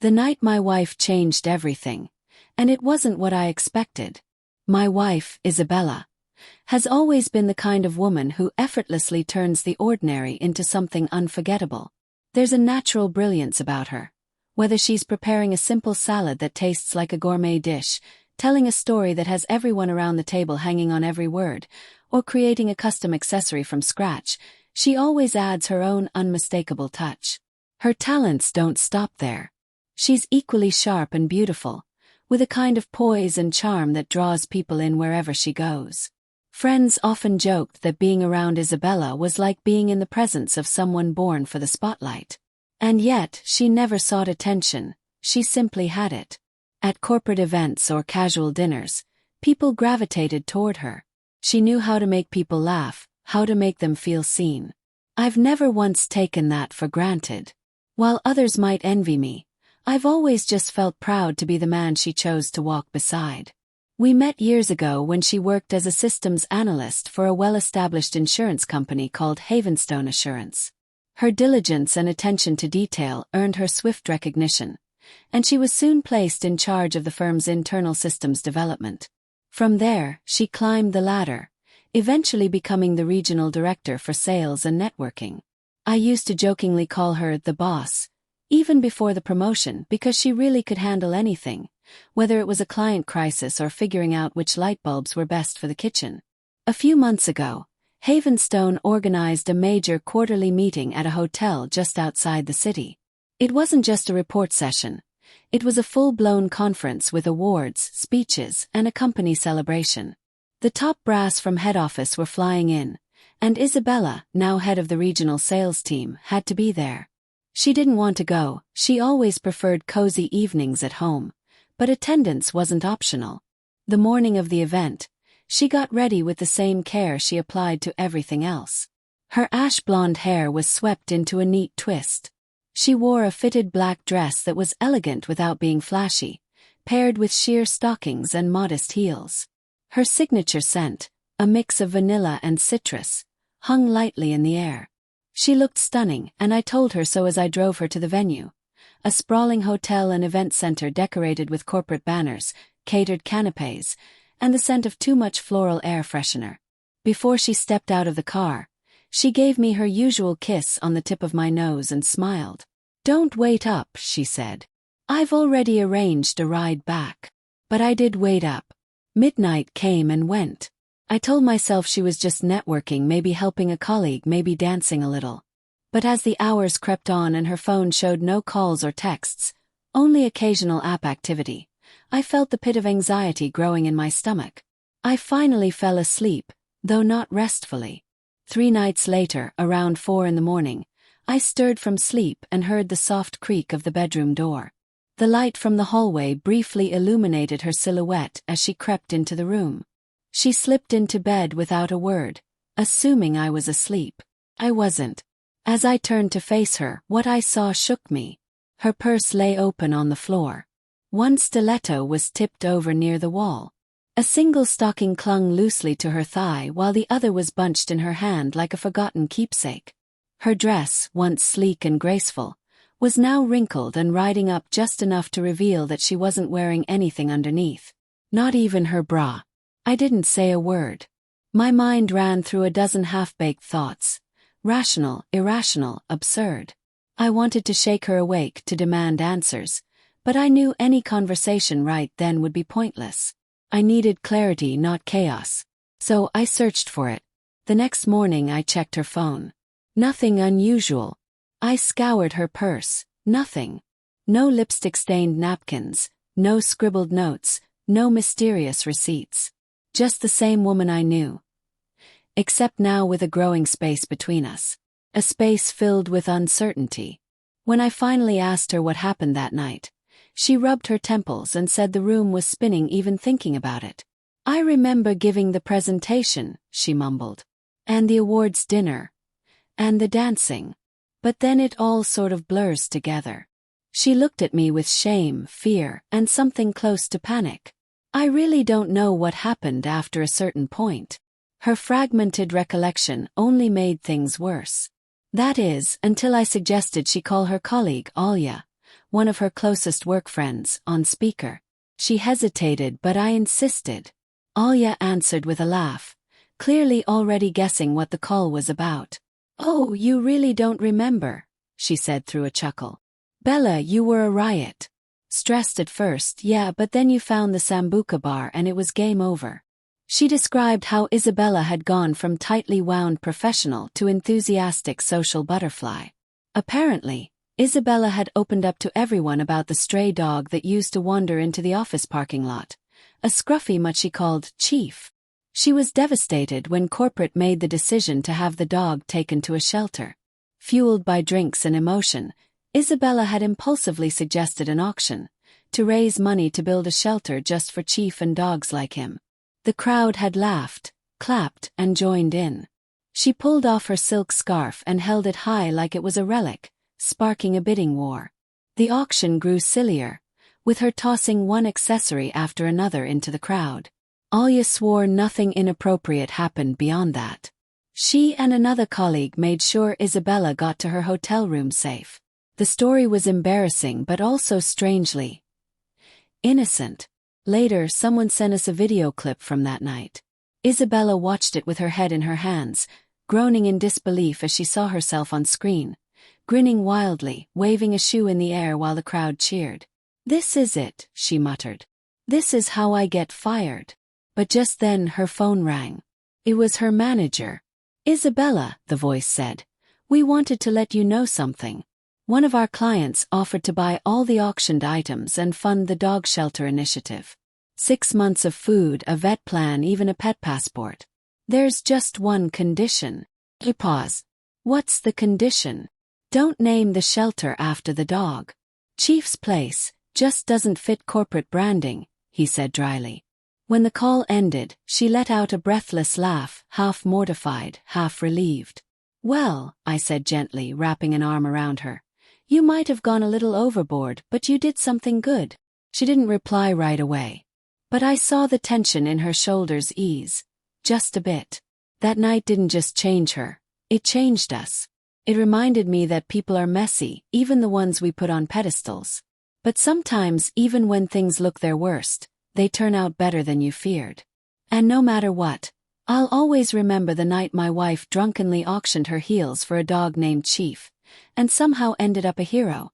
The night my wife changed everything, and it wasn't what I expected. My wife, Isabella, has always been the kind of woman who effortlessly turns the ordinary into something unforgettable. There's a natural brilliance about her. Whether she's preparing a simple salad that tastes like a gourmet dish, telling a story that has everyone around the table hanging on every word, or creating a custom accessory from scratch, she always adds her own unmistakable touch. Her talents don't stop there. She's equally sharp and beautiful, with a kind of poise and charm that draws people in wherever she goes. Friends often joked that being around Isabella was like being in the presence of someone born for the spotlight. And yet, she never sought attention, she simply had it. At corporate events or casual dinners, people gravitated toward her. She knew how to make people laugh, how to make them feel seen. I've never once taken that for granted. While others might envy me, I've always just felt proud to be the man she chose to walk beside. We met years ago when she worked as a systems analyst for a well-established insurance company called Havenstone Assurance. Her diligence and attention to detail earned her swift recognition, and she was soon placed in charge of the firm's internal systems development. From there, she climbed the ladder, eventually becoming the regional director for sales and networking. I used to jokingly call her the boss, even before the promotion, because she really could handle anything, whether it was a client crisis or figuring out which light bulbs were best for the kitchen. A few months ago, Havenstone organized a major quarterly meeting at a hotel just outside the city. It wasn't just a report session. It was a full-blown conference with awards, speeches, and a company celebration. The top brass from head office were flying in, and Isabella, now head of the regional sales team, had to be there. She didn't want to go, she always preferred cozy evenings at home, but attendance wasn't optional. The morning of the event, she got ready with the same care she applied to everything else. Her ash-blonde hair was swept into a neat twist. She wore a fitted black dress that was elegant without being flashy, paired with sheer stockings and modest heels. Her signature scent, a mix of vanilla and citrus, hung lightly in the air. She looked stunning, and I told her so as I drove her to the venue, a sprawling hotel and event center decorated with corporate banners, catered canapes, and the scent of too much floral air freshener. Before she stepped out of the car, she gave me her usual kiss on the tip of my nose and smiled. "Don't wait up," she said. "I've already arranged a ride back." But I did wait up. Midnight came and went. I told myself she was just networking, maybe helping a colleague, maybe dancing a little. But as the hours crept on and her phone showed no calls or texts, only occasional app activity, I felt the pit of anxiety growing in my stomach. I finally fell asleep, though not restfully. 3 nights later, around 4 in the morning, I stirred from sleep and heard the soft creak of the bedroom door. The light from the hallway briefly illuminated her silhouette as she crept into the room. She slipped into bed without a word, assuming I was asleep. I wasn't. As I turned to face her, what I saw shook me. Her purse lay open on the floor. One stiletto was tipped over near the wall. A single stocking clung loosely to her thigh while the other was bunched in her hand like a forgotten keepsake. Her dress, once sleek and graceful, was now wrinkled and riding up just enough to reveal that she wasn't wearing anything underneath. Not even her bra. I didn't say a word. My mind ran through a dozen half-baked thoughts. Rational, irrational, absurd. I wanted to shake her awake to demand answers, but I knew any conversation right then would be pointless. I needed clarity, not chaos. So I searched for it. The next morning I checked her phone. Nothing unusual. I scoured her purse. Nothing. No lipstick-stained napkins, no scribbled notes, no mysterious receipts. Just the same woman I knew. Except now with a growing space between us. A space filled with uncertainty. When I finally asked her what happened that night, she rubbed her temples and said the room was spinning even thinking about it. "I remember giving the presentation," she mumbled. "And the awards dinner. And the dancing. But then it all sort of blurs together." She looked at me with shame, fear, and something close to panic. I really don't know what happened after a certain point. Her fragmented recollection only made things worse. That is, until I suggested she call her colleague, Alia, one of her closest work friends, on speaker. She hesitated, but I insisted. Alya answered with a laugh, clearly already guessing what the call was about. "Oh, you really don't remember," she said through a chuckle. "Bella, you were a riot. Stressed at first, yeah, but then you found the Sambuca bar and it was game over." She described how Isabella had gone from tightly wound professional to enthusiastic social butterfly. Apparently, Isabella had opened up to everyone about the stray dog that used to wander into the office parking lot, a scruffy mutt she called Chief. She was devastated when corporate made the decision to have the dog taken to a shelter. Fueled by drinks and emotion, Isabella had impulsively suggested an auction, to raise money to build a shelter just for Chief and dogs like him. The crowd had laughed, clapped, and joined in. She pulled off her silk scarf and held it high like it was a relic, sparking a bidding war. The auction grew sillier, with her tossing one accessory after another into the crowd. Alya swore nothing inappropriate happened beyond that. She and another colleague made sure Isabella got to her hotel room safe. The story was embarrassing but also strangely innocent. Later, someone sent us a video clip from that night. Isabella watched it with her head in her hands, groaning in disbelief as she saw herself on screen, grinning wildly, waving a shoe in the air while the crowd cheered. "This is it," she muttered. "This is how I get fired." But just then her phone rang. It was her manager. "Isabella," the voice said, "we wanted to let you know something. One of our clients offered to buy all the auctioned items and fund the dog shelter initiative. 6 months of food, a vet plan, even a pet passport. There's just one condition." He paused. "What's the condition?" "Don't name the shelter after the dog. Chief's place just doesn't fit corporate branding," he said dryly. When the call ended, she let out a breathless laugh, half mortified, half relieved. "Well," I said gently, wrapping an arm around her, "you might have gone a little overboard, but you did something good." She didn't reply right away. But I saw the tension in her shoulders ease. Just a bit. That night didn't just change her. It changed us. It reminded me that people are messy, even the ones we put on pedestals. But sometimes, even when things look their worst, they turn out better than you feared. And no matter what, I'll always remember the night my wife drunkenly auctioned her heels for a dog named Chief, and somehow ended up a hero,